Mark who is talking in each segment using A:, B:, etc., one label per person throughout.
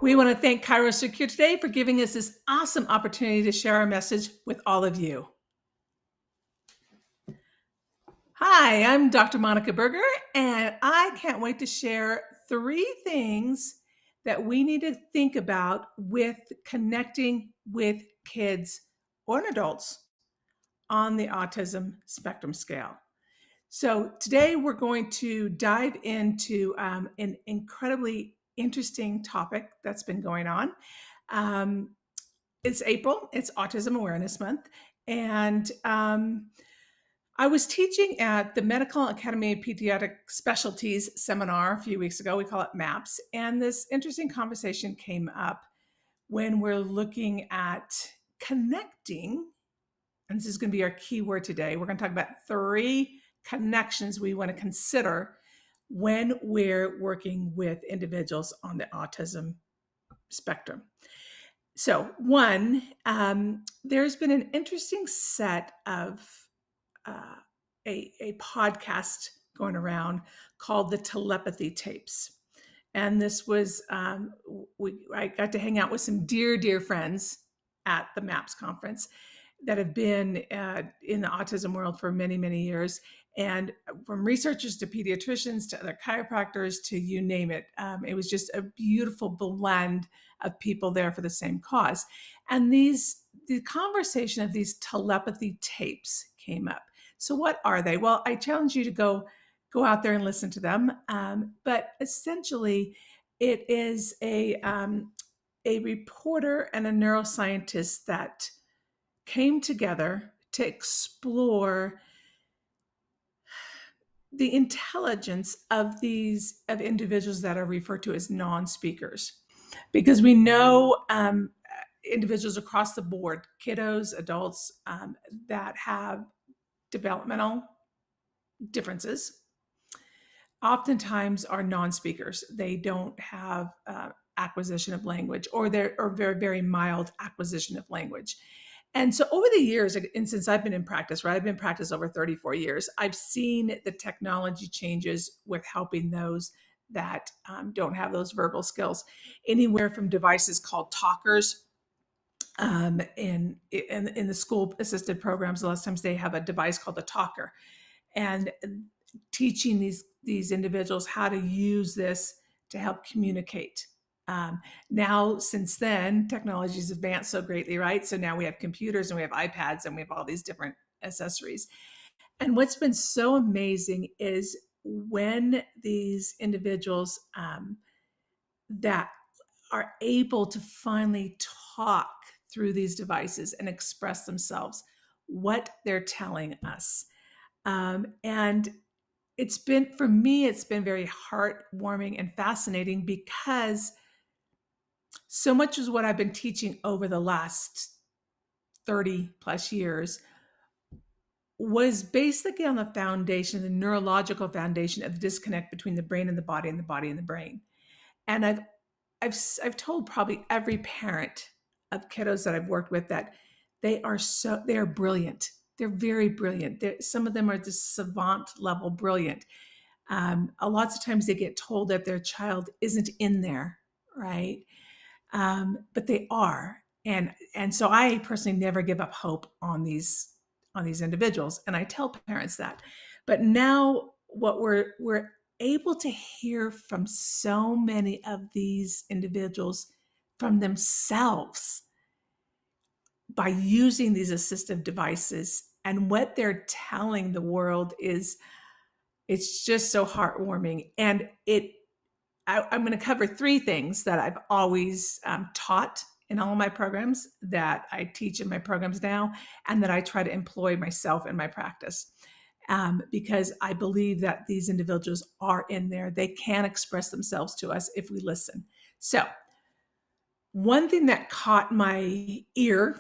A: We want to thank ChiroSecure today for giving us this awesome opportunity to share our message with all of you. Hi, I'm Dr. Monika Buerger, and I can't wait to share 3 things that we need to think about with connecting with kids or adults on the autism spectrum scale. So today we're going to dive into an incredibly interesting topic that's been going on. It's April, it's Autism Awareness Month, and I was teaching at the Medical Academy of Pediatric Specialties seminar a few weeks ago. We call it MAPS, and this interesting conversation came up when we're looking at connecting, and this is going to be our key word today. We're going to talk about 3 connections we want to consider when we're working with individuals on the autism spectrum. So 1, there's been an interesting set of a podcast going around called the Telepathy Tapes. And this was, I got to hang out with some dear friends at the MAPS conference that have been in the autism world for many years. And from researchers to pediatricians to other chiropractors to you name it, it was just a beautiful blend of people there for the same cause. And the conversation of these telepathy tapes came up. So what are they? Well, I challenge you to go out there and listen to them. But essentially, it is a reporter and a neuroscientist that came together to explore the intelligence of individuals that are referred to as non-speakers, because we know individuals across the board, kiddos, adults, that have developmental differences, oftentimes are non-speakers. They don't have acquisition of language, or very mild acquisition of language. And so over the years, and since I've been in practice, right, I've been in practice over 34 years, I've seen the technology changes with helping those that don't have those verbal skills, anywhere from devices called talkers. In the school assisted programs, a lot of times they have a device called the talker, and teaching these individuals how to use this to help communicate. Now, since then, technology has advanced so greatly, right? So now we have computers and we have iPads and we have all these different accessories. And what's been so amazing is when these individuals that are able to finally talk through these devices and express themselves, what they're telling us. And it's been, for me, it's been very heartwarming and fascinating, because so much is what I've been teaching over the last 30 plus years was basically on the foundation, the neurological foundation of the disconnect between the brain and the body, and the body and the brain. And I've told probably every parent of kiddos that I've worked with that they are brilliant. They're very brilliant. Some of them are just savant level brilliant. Lots of times they get told that their child isn't in there, right? But they are. And so I personally never give up hope on these individuals. And I tell parents that. But now what we're able to hear from so many of these individuals from themselves by using these assistive devices, and what they're telling the world it's just so heartwarming. And I'm going to cover 3 things that I've always taught in all of my programs, that I teach in my programs now, and that I try to employ myself in my practice. Because I believe that these individuals are in there. They can express themselves to us if we listen. So one thing that caught my ear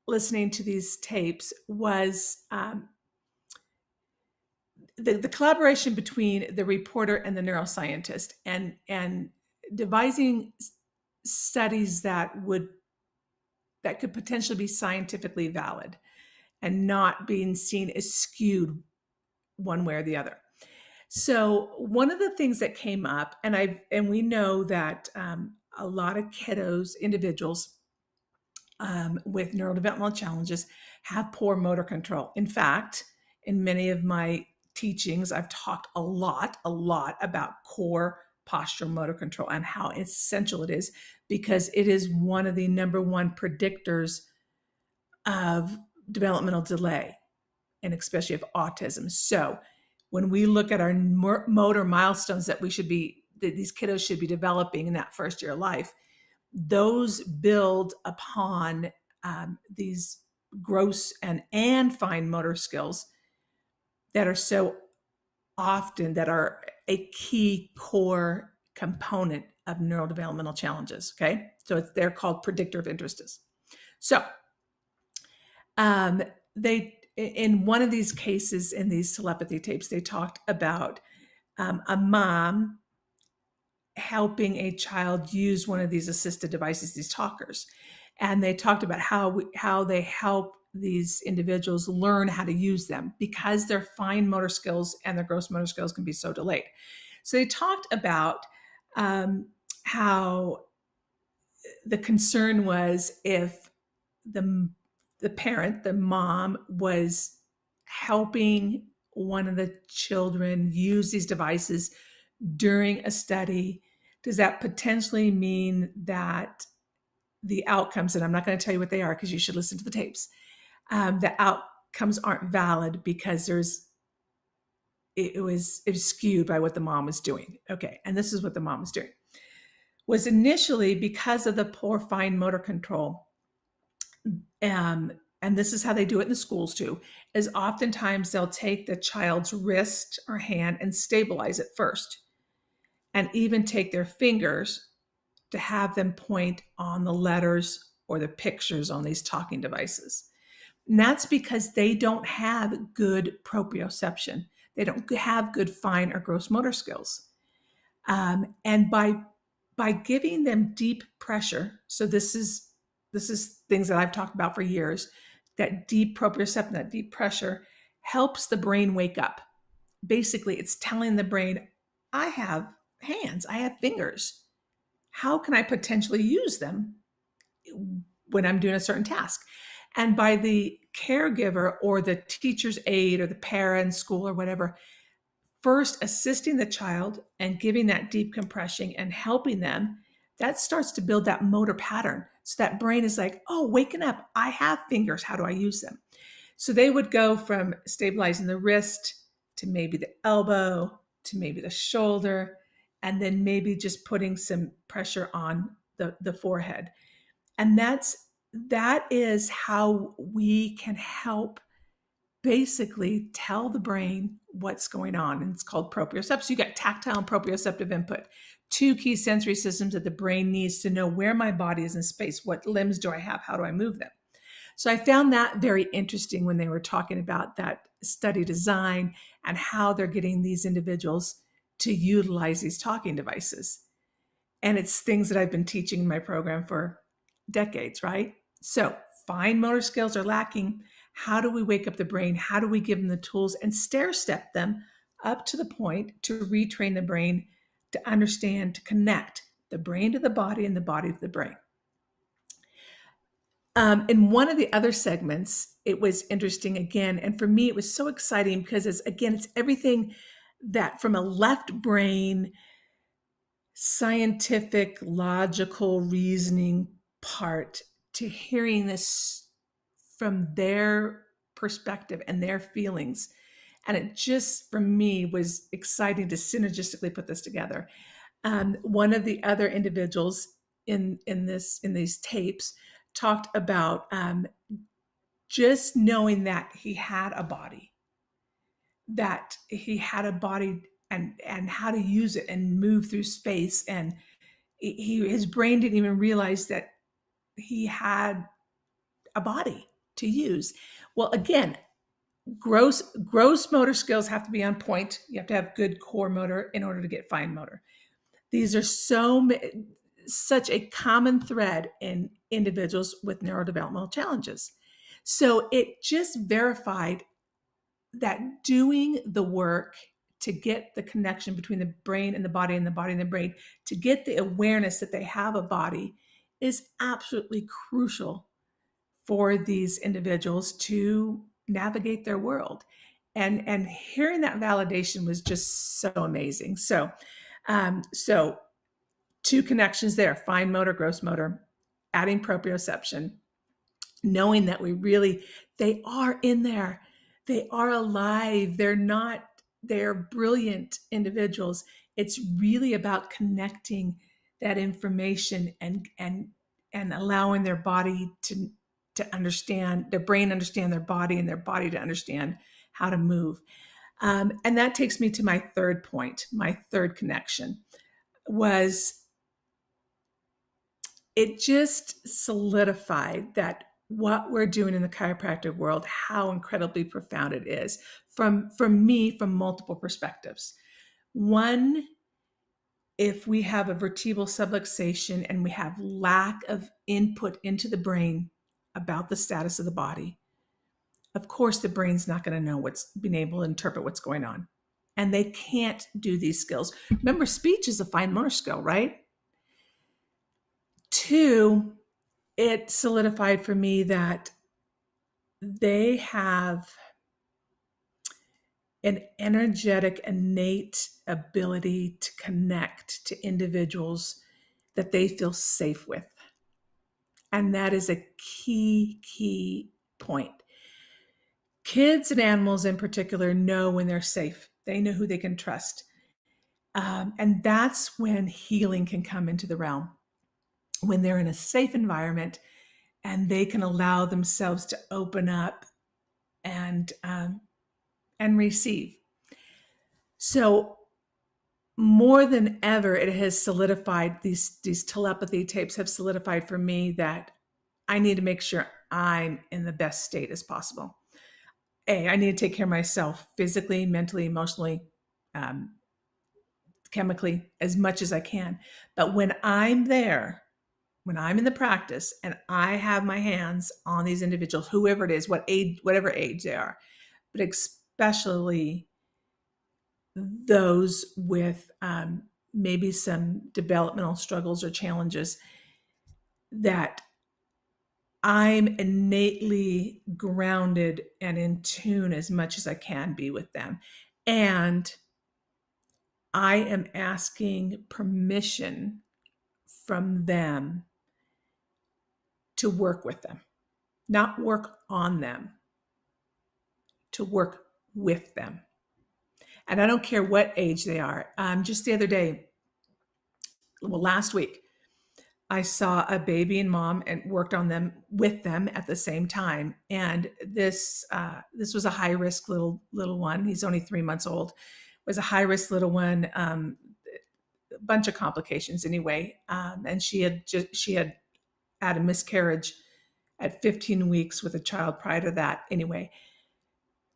A: listening to these tapes was the collaboration between the reporter and the neuroscientist, and devising studies that could potentially be scientifically valid and not being seen as skewed one way or the other. So one of the things that came up, and we know that a lot of kiddos, individuals with neurodevelopmental challenges have poor motor control. In fact, in many of my teachings, I've talked a lot about core posture motor control and how essential it is, because it is one of the number one predictors of developmental delay, and especially of autism. So when we look at our motor milestones that these kiddos should be developing in that first year of life, those build upon these gross and fine motor skills that are so often that are a key core component of neurodevelopmental challenges. Okay, so they're called predictor of interests. So they, in one of these cases in these telepathy tapes, they talked about a mom helping a child use one of these assisted devices, these talkers. And they talked about how they help these individuals learn how to use them because their fine motor skills and their gross motor skills can be so delayed. So they talked about how the concern was if the parent, the mom, was helping one of the children use these devices during a study, does that potentially mean that the outcomes, and I'm not going to tell you what they are because you should listen to the tapes, the outcomes aren't valid because it was skewed by what the mom was doing? Okay, and this is what the mom was doing. Was initially because of the poor fine motor control, and this is how they do it in the schools too, is oftentimes they'll take the child's wrist or hand and stabilize it first, and even take their fingers to have them point on the letters or the pictures on these talking devices. And that's because they don't have good proprioception. They don't have good fine or gross motor skills. And by giving them deep pressure, so this is things that I've talked about for years, that deep proprioception, that deep pressure helps the brain wake up. Basically, it's telling the brain, I have hands, I have fingers. How can I potentially use them when I'm doing a certain task? And by the caregiver or the teacher's aide or the parent, school or whatever, first assisting the child and giving that deep compression and helping them, that starts to build that motor pattern. So that brain is like, oh, waking up, I have fingers, how do I use them? So they would go from stabilizing the wrist to maybe the elbow to maybe the shoulder, and then maybe just putting some pressure on the forehead. And that is how we can help basically tell the brain what's going on. And it's called proprioception. So you got tactile and proprioceptive input, two key sensory systems that the brain needs to know where my body is in space. What limbs do I have? How do I move them? So I found that very interesting when they were talking about that study design and how they're getting these individuals to utilize these talking devices. And it's things that I've been teaching in my program for decades, right? So fine motor skills are lacking. How do we wake up the brain? How do we give them the tools and stair step them up to the point to retrain the brain to understand, to connect the brain to the body and the body to the brain? In one of the other segments, it was interesting again. And for me, it was so exciting because it's everything that from a left brain, scientific, logical reasoning part to hearing this from their perspective and their feelings. And it just, for me, was exciting to synergistically put this together. One of the other individuals in these tapes talked about just knowing that he had a body, and how to use it and move through space. And his brain didn't even realize that he had a body to use. Well, again, gross motor skills have to be on point. You have to have good core motor in order to get fine motor. These are such a common thread in individuals with neurodevelopmental challenges. So it just verified that doing the work to get the connection between the brain and the body and the body and the brain, to get the awareness that they have a body, is absolutely crucial for these individuals to navigate their world. And hearing that validation was just so amazing. So two connections there: fine motor, gross motor, adding proprioception, knowing that they are in there, they are alive, they're brilliant individuals. It's really about connecting that information and allowing their body to understand, their brain understand their body, and their body to understand how to move. And that takes me to my third point. My third connection was, it just solidified that what we're doing in the chiropractic world, how incredibly profound it is from me, from multiple perspectives. One, if we have a vertebral subluxation and we have lack of input into the brain about the status of the body, of course the brain's not going to know being able to interpret what's going on. And they can't do these skills. Remember, speech is a fine motor skill, right? Two, it solidified for me that they have an energetic, innate ability to connect to individuals that they feel safe with. And that is a key point. Kids and animals in particular know when they're safe. They know who they can trust. And that's when healing can come into the realm. When they're in a safe environment and they can allow themselves to open up and receive. So more than ever, it has solidified, these telepathy tapes have solidified for me that I need to make sure I'm in the best state as possible. I need to take care of myself physically, mentally, emotionally, chemically, as much as I can. But when I'm there, when I'm in the practice and I have my hands on these individuals, whoever it is, whatever age they are, but especially those with maybe some developmental struggles or challenges, that I'm innately grounded and in tune as much as I can be with them. And I am asking permission from them to work with them, not work on them, to work with them. And I don't care what age they are. Just the other day, last week, I saw a baby and mom and worked on them with them at the same time. And this was a high risk little one. He's only 3 months old. It was a high risk little one. A bunch of complications anyway. And she had had a miscarriage at 15 weeks with a child prior to that anyway.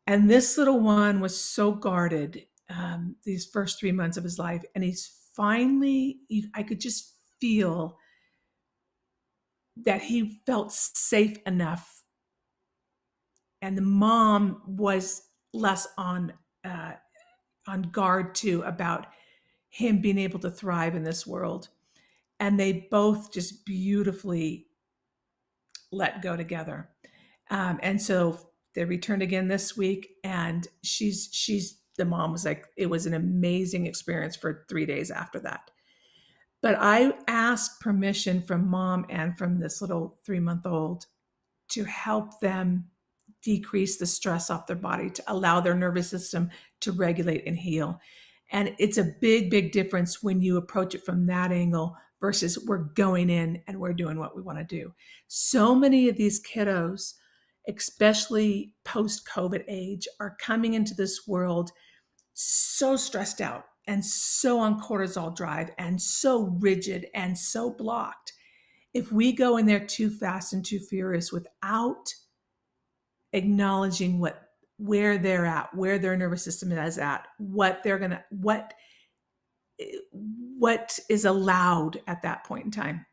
A: And this little one was so guarded these first 3 months of his life. And he's finally, I could just feel that he felt safe enough. And the mom was less on guard too about him being able to thrive in this world. And they both just beautifully let go together. And so they returned again this week, and the mom was like, it was an amazing experience for 3 days after that. But I asked permission from mom and from this little 3-month-old to help them decrease the stress off their body, to allow their nervous system to regulate and heal. And it's a big, big difference when you approach it from that angle versus we're going in and we're doing what we want to do. So many of these kiddos, especially post-COVID age, are coming into this world so stressed out and so on cortisol drive and so rigid and so blocked. If we go in there too fast and too furious without acknowledging where they're at, where their nervous system is at, what is allowed at that point in time,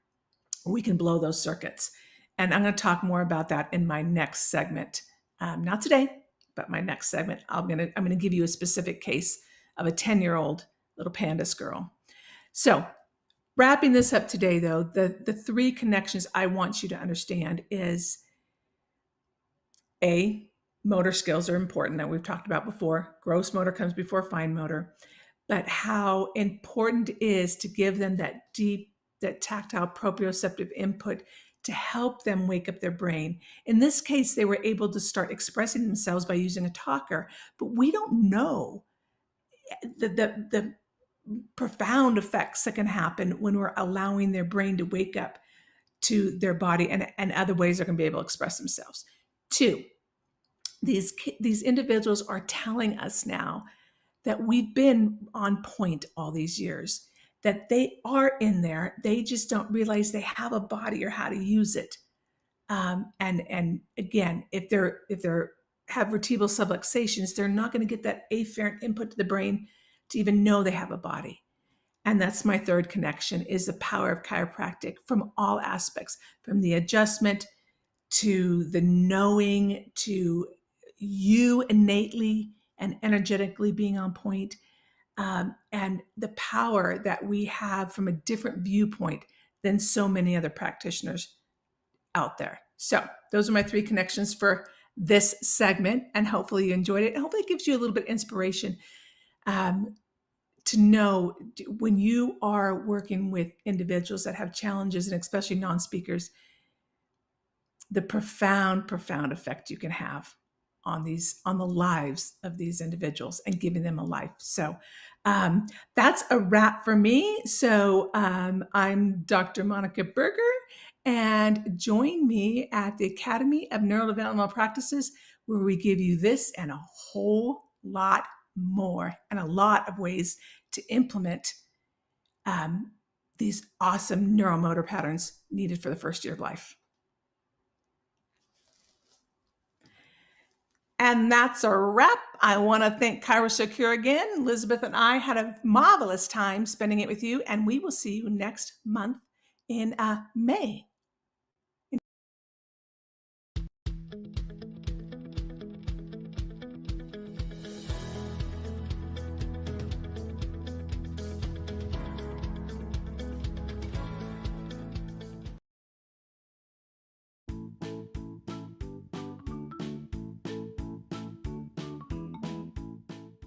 A: we can blow those circuits. And I'm going to talk more about that in my next segment. Not today, but my next segment. I'm going to give you a specific case of a 10-year-old little pandas girl. So wrapping this up today, though, the three connections I want you to understand is A, motor skills are important that we've talked about before. Gross motor comes before fine motor. But how important it is to give them that deep, that tactile proprioceptive input to help them wake up their brain. In this case, they were able to start expressing themselves by using a talker, but we don't know the profound effects that can happen when we're allowing their brain to wake up to their body and other ways they're going to be able to express themselves. Two, these individuals are telling us now that we've been on point all these years, that they are in there. They just don't realize they have a body or how to use it. And again, if they're have vertebral subluxations, they're not going to get that afferent input to the brain to even know they have a body. And that's my third connection, is the power of chiropractic from all aspects, from the adjustment to the knowing, to you innately and energetically being on point, and the power that we have from a different viewpoint than so many other practitioners out there. So those are my three connections for this segment, and hopefully you enjoyed it. And hopefully it gives you a little bit of inspiration to know when you are working with individuals that have challenges, and especially non-speakers, the profound effect you can have on the lives of these individuals and giving them a life. So that's a wrap for me. So I'm Dr. Monika Buerger, and join me at the Academy of Neuro-developmental Practices, where we give you this and a whole lot more, and a lot of ways to implement these awesome neuromotor patterns needed for the first year of life. And that's a wrap. I want to thank ChiroSecure again. Elizabeth and I had a marvelous time spending it with you, and we will see you next month in May.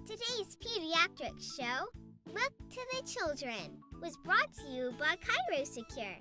B: Today's pediatric show, Look to the Children, was brought to you by ChiroSecure.